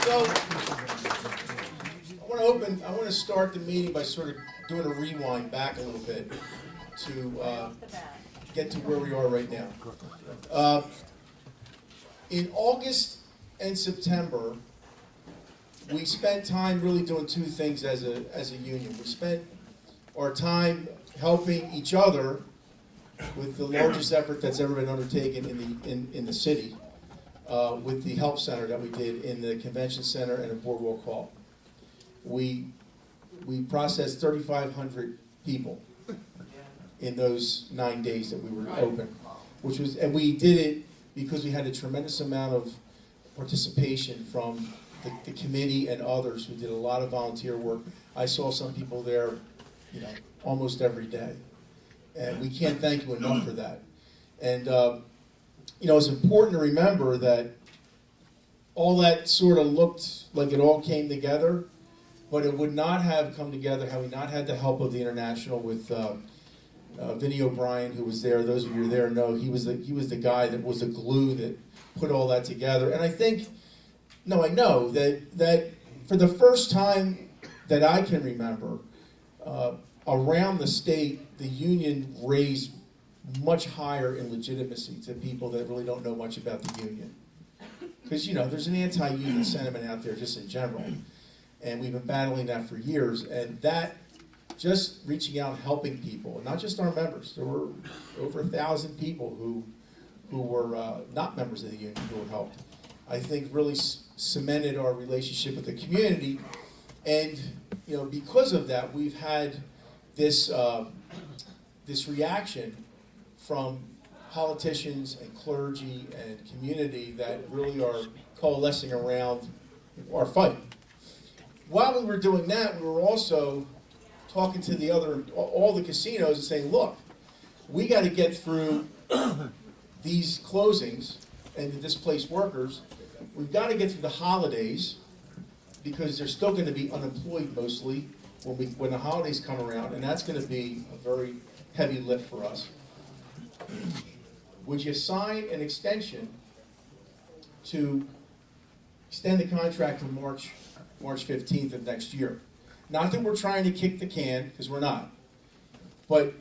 So, I want to start the meeting by sort of doing a rewind back a little bit to get to where we are right now. In August and September, we spent time really doing two things as a union. We spent our time helping each other with the largest effort that's ever been undertaken in the city, with the help center that we did in the convention center and the boardwalk hall. We processed 3,500 people in those 9 days that we were open, and we did it because we had a tremendous amount of participation from the committee and others who did a lot of volunteer work. I saw some people there, almost every day, and we can't thank you enough for that. And it's important to remember that all that sort of looked like it all came together, but it would not have come together had we not had the help of the International with Vinnie O'Brien, who was there. Those of you who are there know he was the guy that was the glue that put all that together. And I know that for the first time that I can remember, around the state, the union raised much higher in legitimacy to people that really don't know much about the union. Because, there's an anti-union sentiment out there just in general. And we've been battling that for years. And that, just reaching out and helping people, not just our members. There were over 1,000 people who were not members of the union who were helped. I think really cemented our relationship with the community. And, because of that, we've had this reaction from politicians and clergy and community that really are coalescing around our fight. While we were doing that, we were also talking to all the casinos and saying, look, we got to get through these closings and the displaced workers. We've got to get through the holidays because they're still going to be unemployed mostly when the holidays come around, and that's going to be a very heavy lift for us. Would you sign an extension to extend the contract to March 15th of next year? Not that we're trying to kick the can, because we're not. But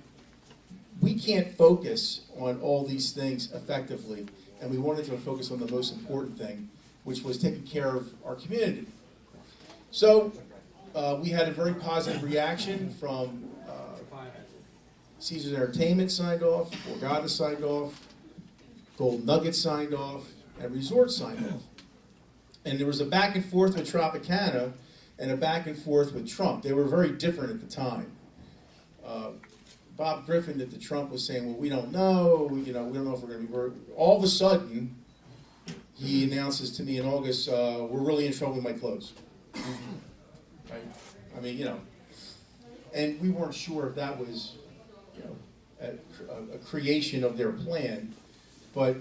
we can't focus on all these things effectively, and we wanted to focus on the most important thing, which was taking care of our community. So we had a very positive reaction from Caesars Entertainment signed off, Borgata signed off, Gold Nugget signed off, and Resort signed off. And there was a back and forth with Tropicana and a back and forth with Trump. They were very different at the time. Bob Griffin at the Trump was saying, well, we don't know, we don't know if we're going to be. All of a sudden, he announces to me in August, we're really in trouble, we might close. Right? I mean, and we weren't sure if that was, a creation of their plan, but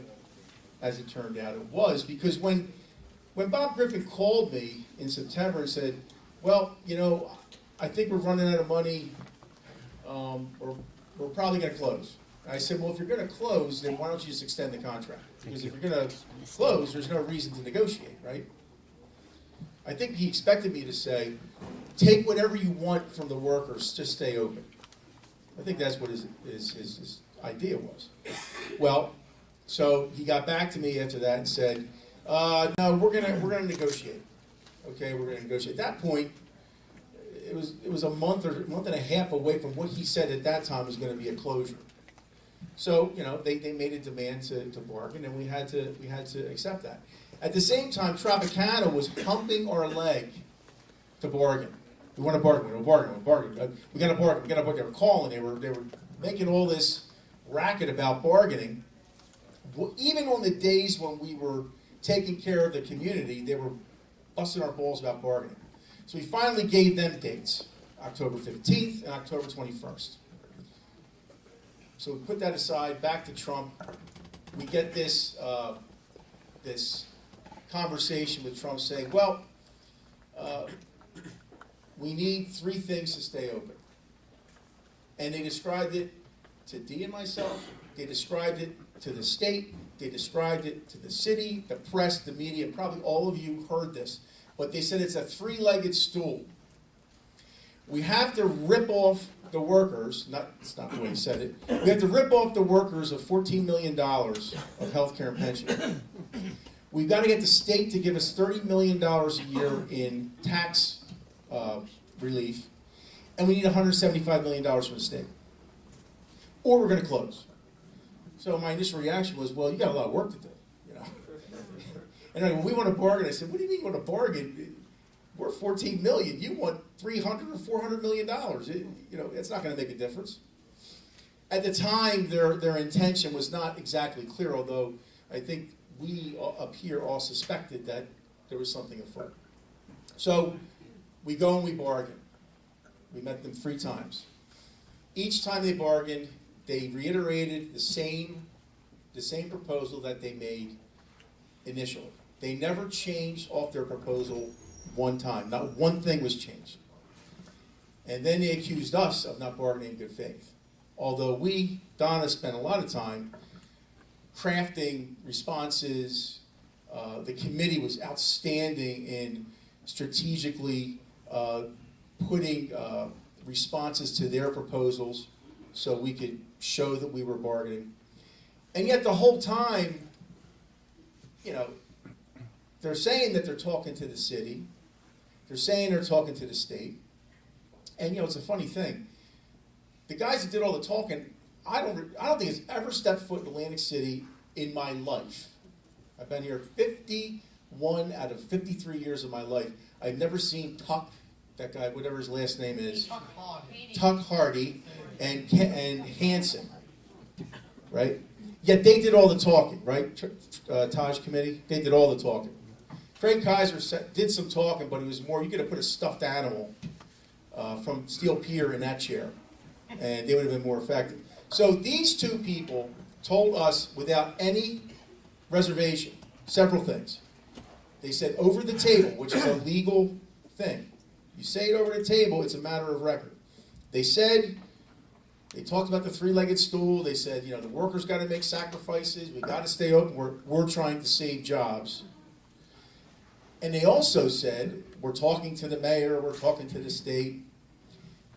as it turned out, it was, because when Bob Griffin called me in September and said, well, I think we're running out of money, or we're probably going to close. And I said, well, if you're going to close, then why don't you just extend the contract? Because if you're going to close, there's no reason to negotiate, right? I think he expected me to say, take whatever you want from the workers, just stay open. I think that's what his idea was. Well, so he got back to me after that and said, no, we're gonna negotiate. Okay, we're gonna negotiate. At that point, it was a month and a half away from what he said at that time was going to be a closure. So they made a demand to bargain, and we had to accept that. At the same time, Tropicana was humping our leg to bargain. We want to bargain. We got to bargain. We got to bargain. They were calling. They were making all this racket about bargaining. Even on the days when we were taking care of the community, they were busting our balls about bargaining. So we finally gave them dates, October 15th and October 21st. So we put that aside, back to Trump. We get this conversation with Trump saying, well, we need 3 things to stay open. And they described it to Dee and myself, they described it to the state, they described it to the city, the press, the media, probably all of you heard this, but they said it's a three-legged stool. We have to rip off the workers, it's not the way he said it, we have to rip off the workers of $14 million of health care and pension. We've got to get the state to give us $30 million a year in tax relief, and we need $175 million from the state. Or we're going to close. So my initial reaction was, well, you got a lot of work to do, you know. And anyway, we want to bargain. I said, what do you mean you want to bargain? We're $14 million. You want $300 or $400 million. You know, it's not going to make a difference. At the time, their intention was not exactly clear, although I think we up here all suspected that there was something afoot. So we go and we bargain. We met them 3 times. Each time they bargained, they reiterated the same proposal that they made initially. They never changed off their proposal one time. Not one thing was changed. And then they accused us of not bargaining in good faith. Although Donna spent a lot of time crafting responses. The committee was outstanding in strategically putting responses to their proposals so we could show that we were bargaining. And yet the whole time, you know, they're saying that they're talking to the city. They're saying they're talking to the state. And, you know, it's a funny thing. The guys that did all the talking, I don't think it's ever stepped foot in Atlantic City in my life. I've been here 51 out of 53 years of my life. I've never seen Tuck, that guy, whatever his last name is, Tuck Hardy, and Hanson, right? Yet they did all the talking, right? Taj committee, they did all the talking. Craig Kaiser did some talking, but it was more, you could have put a stuffed animal from Steel Pier in that chair, and they would have been more effective. So these 2 people told us without any reservation several things. They said over the table, which is a legal thing. You say it over the table, it's a matter of record. They talked about the 3-legged stool. They said, you know, the workers got to make sacrifices. We got to stay open. We're trying to save jobs. And they also said, we're talking to the mayor, we're talking to the state.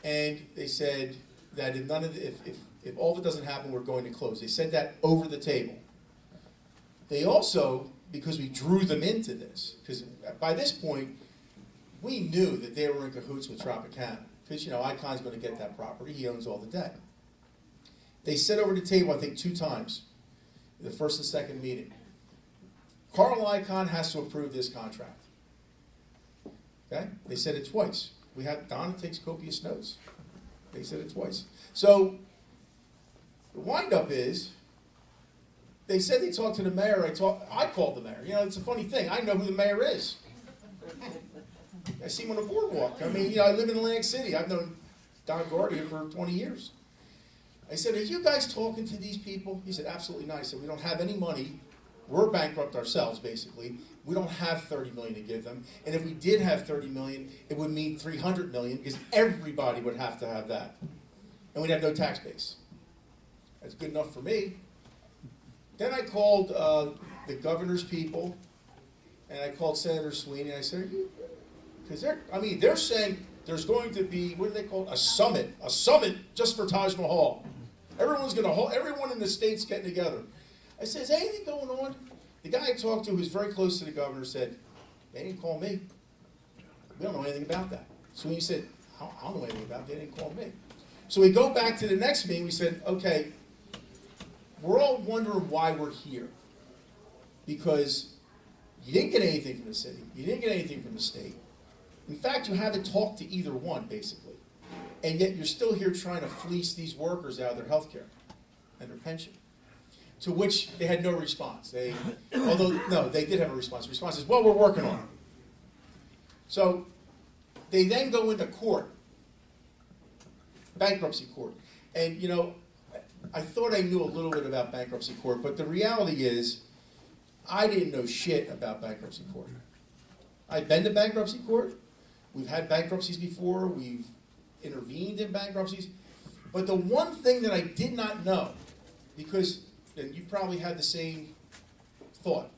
And they said that if all of it doesn't happen, we're going to close. They said that over the table. They also, because we drew them into this, because by this point, we knew that they were in cahoots with Tropicana. Because, you know, Icon's going to get that property. He owns all the debt. They said over the table, I think 2 times, the first and second meeting, Carl Icahn has to approve this contract. Okay? They said it twice. Donna takes copious notes. They said it twice. So the windup is, they said they talked to the mayor. I called the mayor. You know, it's a funny thing. I know who the mayor is. I see him on the boardwalk. I mean, you know, I live in Atlantic City. I've known Don Guardia for 20 years. I said, are you guys talking to these people? He said, absolutely not. I said, we don't have any money. We're bankrupt ourselves, basically. We don't have $30 million to give them. And if we did have $30 million, it would mean $300 million because everybody would have to have that. And we'd have no tax base. That's good enough for me. Then I called the governor's people, and I called Senator Sweeney, and I said, because they're saying there's going to be, what do they call it? A summit just for Taj Mahal. Everyone in the state's getting together. I said, is anything going on? The guy I talked to who's very close to the governor said, they didn't call me. We don't know anything about that. So he said, I don't know anything about it. They didn't call me. So we go back to the next meeting. We said, okay, we're all wondering why we're here. Because you didn't get anything from the city. You didn't get anything from the state. In fact, you haven't talked to either one, basically. And yet you're still here trying to fleece these workers out of their health care and their pension. To which they had no response. They did have a response. The response is, well, we're working on it. So they then go into court, bankruptcy court. And, you know, I thought I knew a little bit about bankruptcy court, but the reality is I didn't know shit about bankruptcy court. I've been to bankruptcy court. We've had bankruptcies before. We've intervened in bankruptcies. But the one thing that I did not know, because and you probably had the same thought.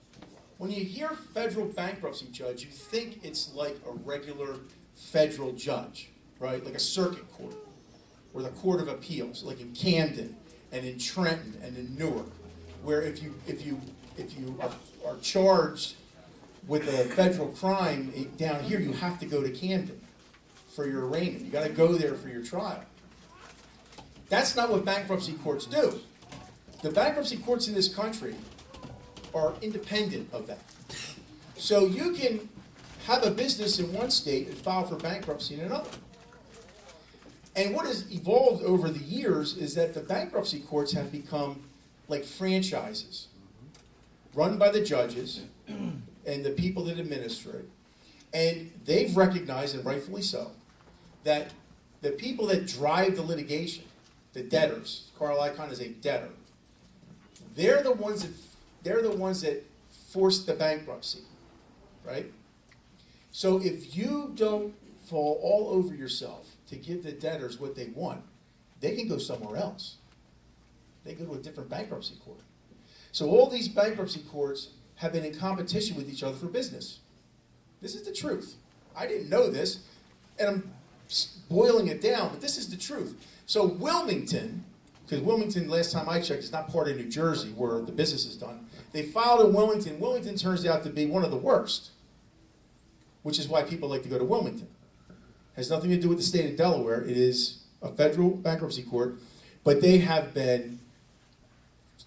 When you hear federal bankruptcy judge, you think it's like a regular federal judge, right? Like a circuit court or the Court of Appeals, like in Camden and in Trenton and in Newark, where if you are charged with a federal crime down here, you have to go to Camden for your arraignment. You got to go there for your trial. That's not what bankruptcy courts do. The bankruptcy courts in this country are independent of that. So you can have a business in one state and file for bankruptcy in another. And what has evolved over the years is that the bankruptcy courts have become like franchises, run by the judges and the people that administer it. And they've recognized, and rightfully so, that the people that drive the litigation, the debtors, Carl Icahn is a debtor, they're the ones that force the bankruptcy, right? So if you don't fall all over yourself to give the debtors what they want, they can go somewhere else. They go to a different bankruptcy court. So all these bankruptcy courts have been in competition with each other for business. This is the truth. I didn't know this, and I'm boiling it down, but this is the truth. So Wilmington, because Wilmington, last time I checked, is not part of New Jersey where the business is done. They filed in Wilmington. Wilmington turns out to be one of the worst, which is why people like to go to Wilmington. Has nothing to do with the state of Delaware. It is a federal bankruptcy court, but they have been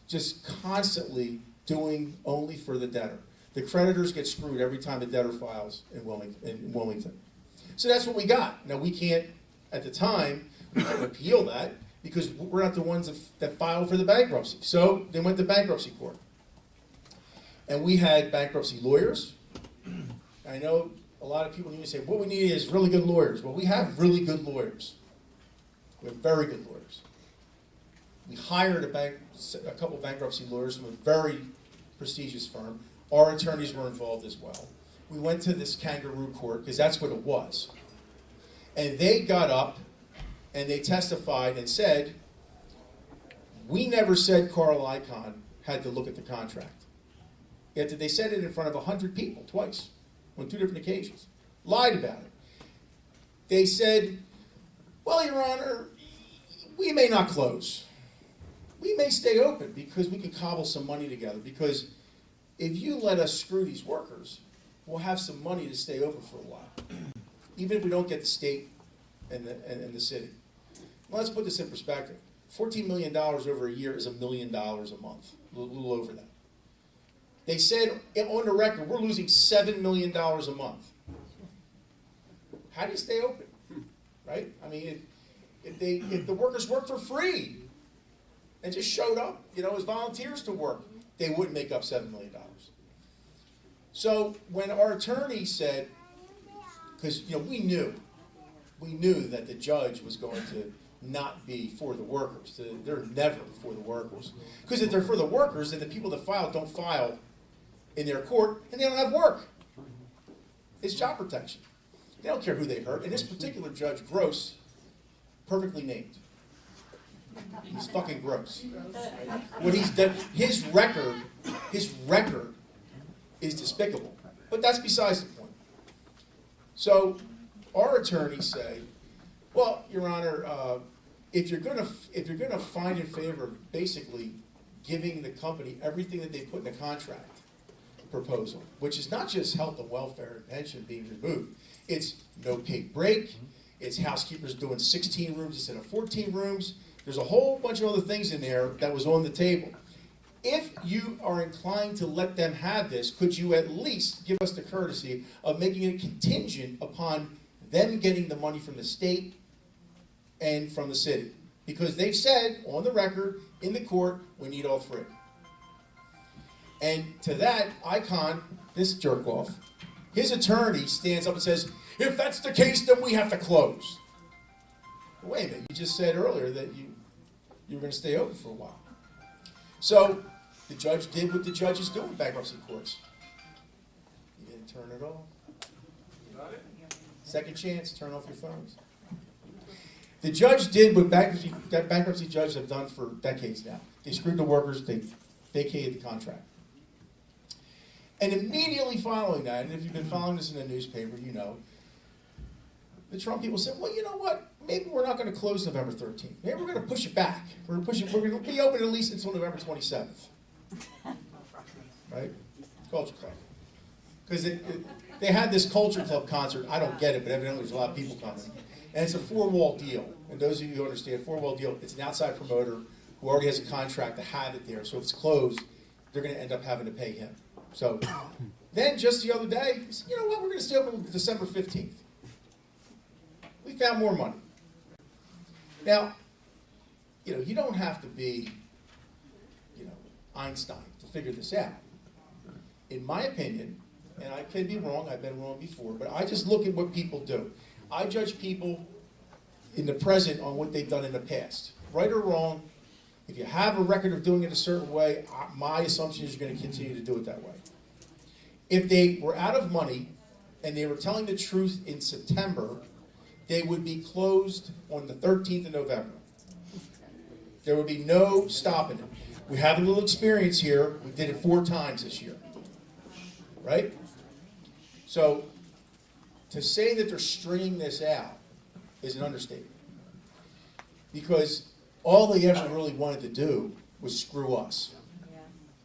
just constantly doing only for the debtor. The creditors get screwed every time the debtor files in Wilmington. So that's what we got. Now we can't, at the time, we couldn't appeal that because we're not the ones that filed for the bankruptcy. So they went to bankruptcy court. And we had bankruptcy lawyers. I know a lot of people need to say, what we need is really good lawyers. Well, we have really good lawyers. We have very good lawyers. We hired a couple of bankruptcy lawyers from a very prestigious firm. Our attorneys were involved as well. We went to this kangaroo court, because that's what it was. And they got up and they testified and said, we never said Carl Icahn had to look at the contract. Yet they said it in front of 100 people twice, on 2 different occasions. Lied about it. They said, well, Your Honor, we may not close. We may stay open because we can cobble some money together. Because if you let us screw these workers, we'll have some money to stay open for a while, even if we don't get the state and the city. Well, let's put this in perspective. $14 million over a year is $1 million a month, a little over that. They said on the record, we're losing $7 million a month. How do you stay open, right? I mean, if the workers worked for free and just showed up, as volunteers to work, they wouldn't make up $7 million. So when our attorney said, because we knew that the judge was going to not be for the workers. They're never for the workers. Because if they're for the workers, then the people that file don't file in their court, and they don't have work. It's job protection. They don't care who they hurt. And this particular judge, Gross, perfectly named. He's fucking gross. What he's done, his record is despicable. But that's besides the point. So our attorneys say, well, Your Honor, if you're gonna find in favor of basically giving the company everything that they put in the contract proposal, which is not just health and welfare and pension being removed, it's no paid break, it's housekeepers doing 16 rooms instead of 14 rooms. There's a whole bunch of other things in there that was on the table. If you are inclined to let them have this, could you at least give us the courtesy of making it contingent upon them getting the money from the state and from the city? Because they've said on the record, in the court, we need all three. And to that, Icahn, this jerk-off, his attorney stands up and says, if that's the case, then we have to close. Wait a minute, you just said earlier that you were going to stay open for a while. So the judge did what the judges do in bankruptcy courts. He didn't turn it off. Second chance, turn off your phones. The judge did what bankruptcy judges have done for decades now. They screwed the workers, they vacated the contract. And immediately following that, and if you've been following this in the newspaper, you know, the Trump people said, well, you know what? Maybe we're not going to close November 13th. Maybe we're going to push it back. We're going to be open at least until November 27th. Right? Culture Club. Because they had this Culture Club concert. I don't get it, but evidently there's a lot of people coming. And it's a four-wall deal. And those of you who understand, four-wall deal, it's an outside promoter who already has a contract to have it there. So if it's closed, they're going to end up having to pay him. So then just the other day, he said, you know what, we're going to stay open December 15th. We found more money. Now, you know, you don't have to be, you know, Einstein to figure this out. In my opinion, and I can be wrong, I've been wrong before, but I just look at what people do. I judge people in the present on what they've done in the past. Right or wrong, if you have a record of doing it a certain way, my assumption is you're going to continue to do it that way. If they were out of money and they were telling the truth in September, they would be closed on the 13th of November. There would be no stopping it. We have a little experience here. We did it 4 times this year. Right? So, to say that they're stringing this out is an understatement. Because all they ever really wanted to do was screw us.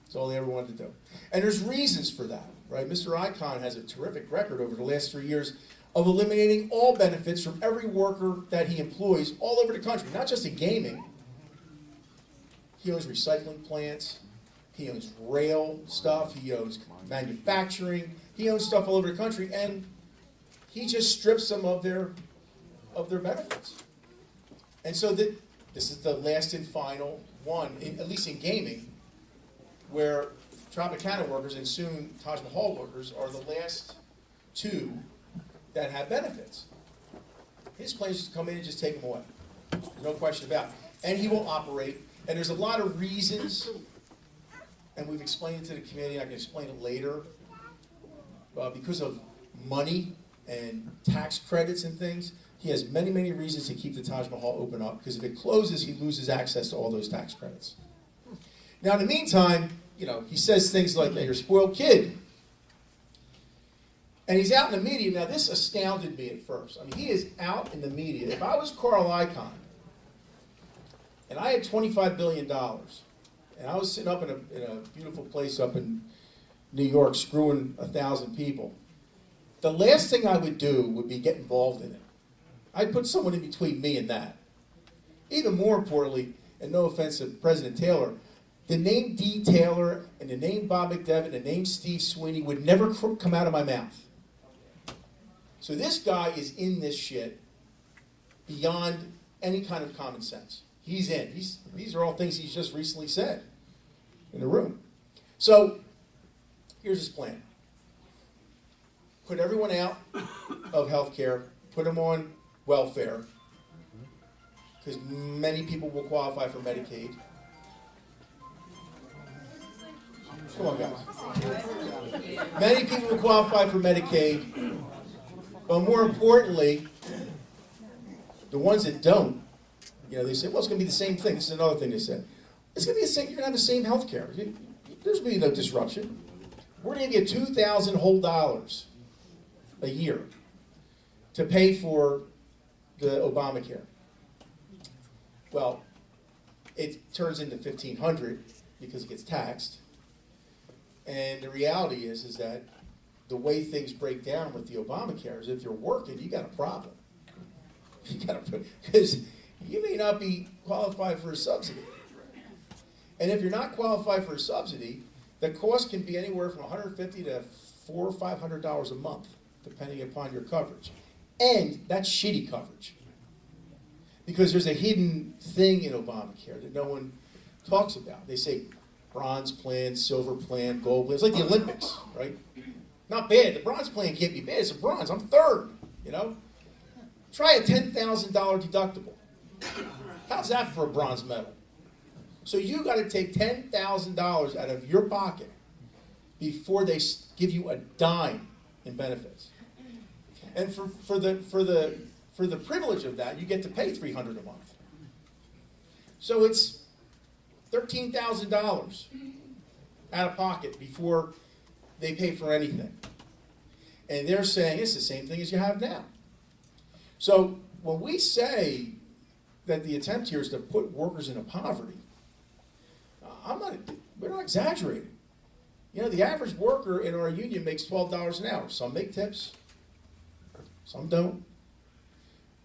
That's all they ever wanted to do. And there's reasons for that, right? Mr. Icahn has a terrific record over the last 3 years of eliminating all benefits from every worker that he employs all over the country, not just in gaming. He owns recycling plants. He owns rail stuff. He owns manufacturing. He owns stuff all over the country, and he just strips them of their benefits. And so this is the last and final one, at least in gaming, where Tropicana workers and soon Taj Mahal workers are the last 2 that have benefits. His plan is to come in and just take them away. There's no question about it. And he will operate. And there's a lot of reasons, and we've explained it to the committee. I can explain it later. Because of money and tax credits and things, he has many, many reasons to keep the Taj Mahal open up, because if it closes, he loses access to all those tax credits. Now, in the meantime, you know, he says things like, you're a spoiled kid. And he's out in the media. Now, this astounded me at first. I mean, he is out in the media. If I was Carl Icahn, and I had $25 billion, and I was sitting up in a beautiful place up in New York screwing 1,000 people, the last thing I would do would be get involved in it. I'd put someone in between me and that. Even more importantly, and no offense to President Taylor, the name D. Taylor and the name Bob McDevitt and the name Steve Sweeney would never come out of my mouth. So this guy is in this shit beyond any kind of common sense. He's in. These are all things he's just recently said in the room. So here's his plan. Put everyone out of health care, put them on welfare, because many people will qualify for Medicaid. Come on, guys. Many people will qualify for Medicaid, but more importantly, the ones that don't, you know, they say, well, it's going to be the same thing. This is another thing they said. It's going to be the same. You're going to have the same health care. There's going to be no disruption. We're going to get $2,000 whole dollars a year to pay for the Obamacare. Well, it turns into $1,500 because it gets taxed. And the reality is that the way things break down with the Obamacare is if you're working, you got a problem. You got to, because you may not be qualified for a subsidy. And if you're not qualified for a subsidy, the cost can be anywhere from $150 to $400 or $500 a month, depending upon your coverage. And that's shitty coverage. Because there's a hidden thing in Obamacare that no one talks about. They say bronze plan, silver plan, gold plan. It's like the Olympics, right? Not bad. The bronze plan can't be bad. It's a bronze. I'm third, you know? Try a $10,000 deductible. How's that for a bronze medal? So you got to take $10,000 out of your pocket before they give you a dime in benefits. And for the privilege of that, you get to pay $300 a month. So it's $13,000 out of pocket before they pay for anything. And they're saying it's the same thing as you have now. So when we say that the attempt here is to put workers into poverty, we're not exaggerating. You know, the average worker in our union makes $12 an hour. Some make tips, some don't.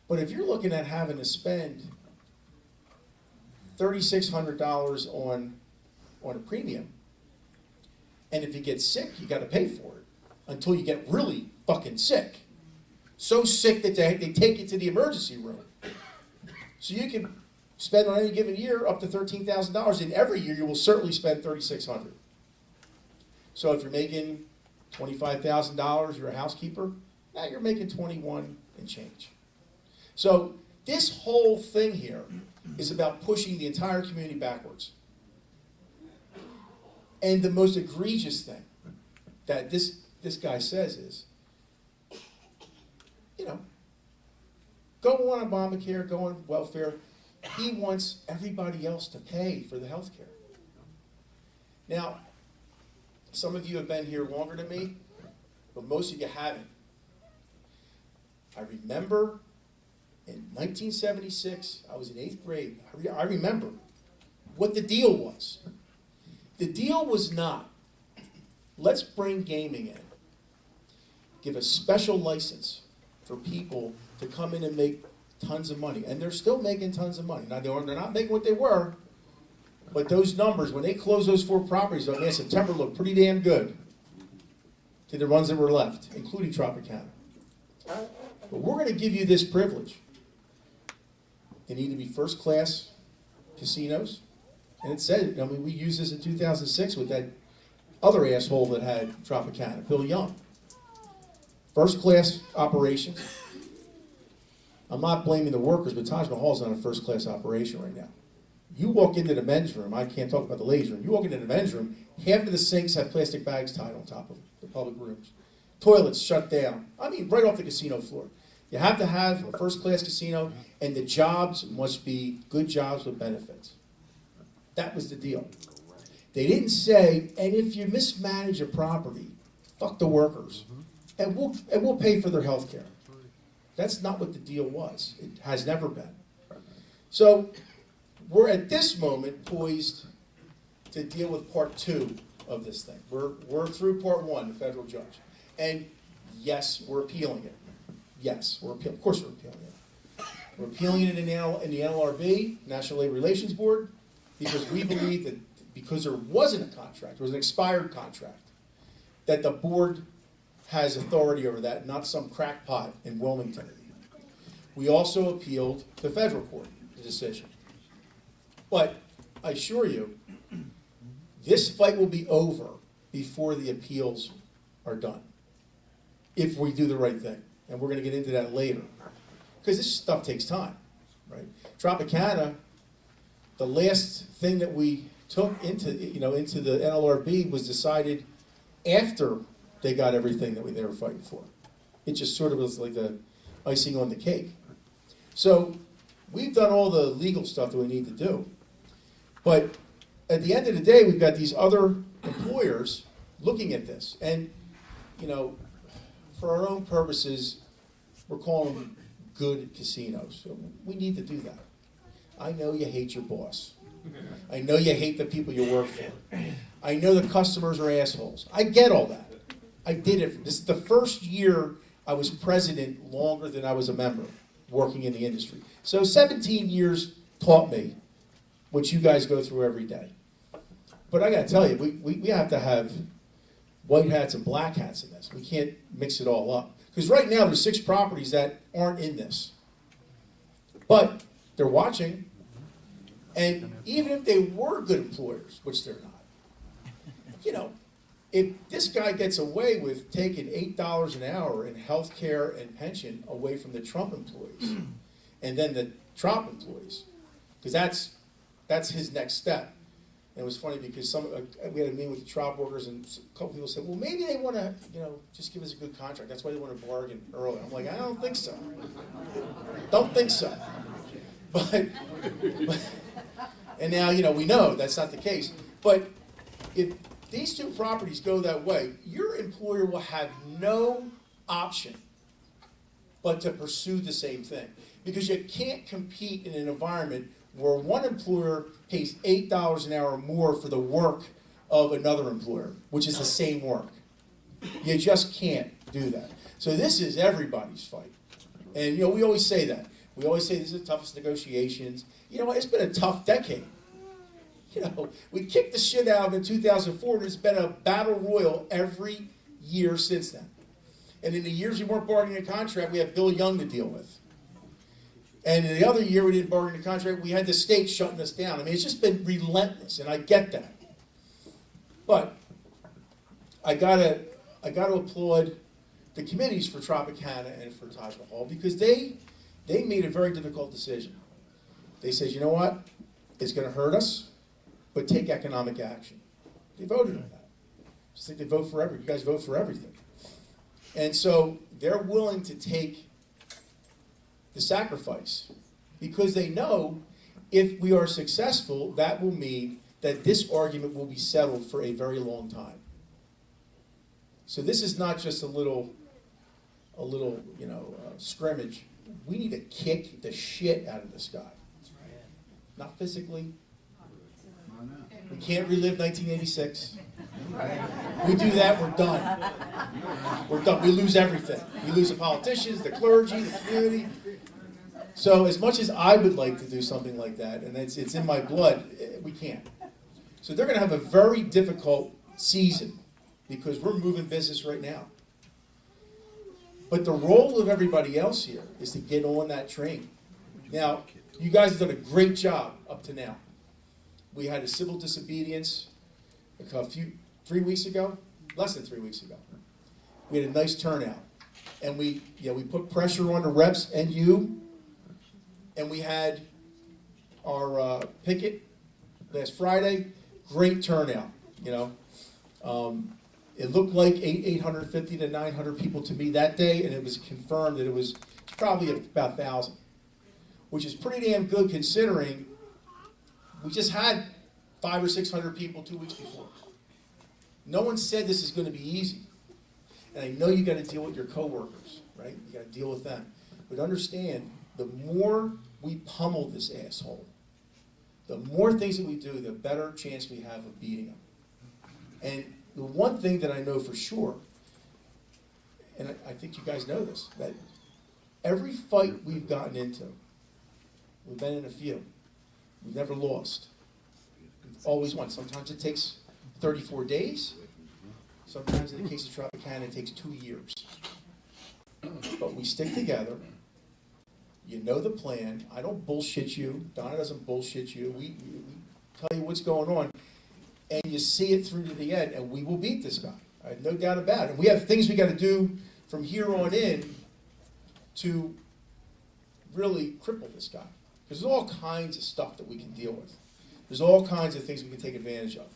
But if you're looking at having to spend $3,600 on a premium, and if you get sick, you got to pay for it until you get really fucking sick. So sick that they take you to the emergency room. So you can spend on any given year up to $13,000, and every year you will certainly spend $3,600. So if you're making $25,000, you're a housekeeper, now you're making 21 and change. So this whole thing here is about pushing the entire community backwards. And the most egregious thing that this guy says is, you know, go on Obamacare, go on welfare. He wants everybody else to pay for the health care. Now, some of you have been here longer than me, but most of you haven't. I remember in 1976, I was in 8th grade. I remember what the deal was. The deal was not, let's bring gaming in. Give a special license for people to come in and make tons of money. And they're still making tons of money. Now, they're not making what they were, but those numbers, when they closed those 4 properties, I mean, September looked pretty damn good to the ones that were left, including Tropicana. But we're going to give you this privilege. They need to be first-class casinos. And it said, I mean, we used this in 2006 with that other asshole that had Tropicana, Bill Young. First-class operations. I'm not blaming the workers, but Taj Mahal's not a first-class operation right now. You walk into the men's room, I can't talk about the ladies' room, you walk into the men's room, half of the sinks have plastic bags tied on top of them, the public rooms. Toilets shut down. I mean, right off the casino floor. You have to have a first-class casino, and the jobs must be good jobs with benefits. That was the deal. They didn't say, and if you mismanage a property, fuck the workers, and we'll pay for their health care. That's not what the deal was. It has never been. So we're at this moment poised to deal with part 2 of this thing. We're through part 1, the federal judge. And yes, we're appealing it. Yes, we're appealing. Of course we're appealing it. We're appealing it in the NLRB, National Labor Relations Board, because we believe that because there wasn't a contract, there was an expired contract, that the board has authority over that, not some crackpot in Wilmington. We also appealed to federal court, the decision. But I assure you, this fight will be over before the appeals are done, if we do the right thing. And we're going to get into that later. Because this stuff takes time, right? Tropicana, the last thing that we took into the NLRB was decided after they got everything that they were fighting for. It just sort of was like the icing on the cake. So we've done all the legal stuff that we need to do. But at the end of the day, we've got these other employers looking at this. And, you know, for our own purposes, we're calling them good casinos. So we need to do that. I know you hate your boss. I know you hate the people you work for. I know the customers are assholes. I get all that. I did it. This is the first year I was president longer than I was a member working in the industry. So 17 years taught me what you guys go through every day. But I got to tell you, we have to have white hats and black hats in this. We can't mix it all up. Because right now there's 6 properties that aren't in this. But they're watching. And even if they were good employers, which they're not, you know, if this guy gets away with taking $8 an hour in health care and pension away from the Trump employees, and then the Trump employees, because that's his next step. And it was funny because we had a meeting with the Trump workers, and a couple people said, well, maybe they want to, just give us a good contract. That's why they want to bargain early. I'm like, I don't think so. Don't think so. But and now, we know that's not the case. But if these two properties go that way, your employer will have no option but to pursue the same thing. Because you can't compete in an environment where one employer pays $8 an hour more for the work of another employer, which is the same work. You just can't do that. So this is everybody's fight. And we always say that. We always say this is the toughest negotiations. You know what? It's been a tough decade. We kicked the shit out of it in 2004, and it's been a battle royal every year since then. And in the years we weren't bargaining a contract, we had Bill Young to deal with. And in the other year we didn't bargain a contract, we had the state shutting us down. I mean, it's just been relentless, and I get that. But I gotta applaud the committees for Tropicana and for Taj Mahal, because they made a very difficult decision. They said, you know what? It's going to hurt us, but take economic action. They voted on that. Just like they vote for you guys vote for everything. And so they're willing to take the sacrifice because they know if we are successful, that will mean that this argument will be settled for a very long time. So this is not just a little scrimmage. We need to kick the shit out of this guy. Not physically. We can't relive 1986. We do that, we're done. We're done. We lose everything. We lose the politicians, the clergy, the community. So as much as I would like to do something like that, and it's in my blood, we can't. So they're going to have a very difficult season because we're moving business right now. But the role of everybody else here is to get on that train. Now, you guys have done a great job up to now. We had a civil disobedience 3 weeks ago, less than 3 weeks ago. We had a nice turnout. And we put pressure on the reps and you. And we had our picket last Friday. Great turnout, It looked like 850 to 900 people to me that day, and it was confirmed that it was probably about 1,000, which is pretty damn good considering we just had 500 or 600 people 2 weeks before. No one said this is going to be easy. And I know you got to deal with your coworkers, right? You got to deal with them. But understand, the more we pummel this asshole, the more things that we do, the better chance we have of beating him. And the one thing that I know for sure, and I think you guys know this, that every fight we've gotten into, we've been in a few. We've never lost. We've always won. Sometimes it takes 34 days. Sometimes in the case of Tropicana, it takes 2 years. But we stick together. You know the plan. I don't bullshit you. Donna doesn't bullshit you. We tell you what's going on. And you see it through to the end, and we will beat this guy. I have no doubt about it. And we have things we got to do from here on in to really cripple this guy. Because there's all kinds of stuff that we can deal with. There's all kinds of things we can take advantage of.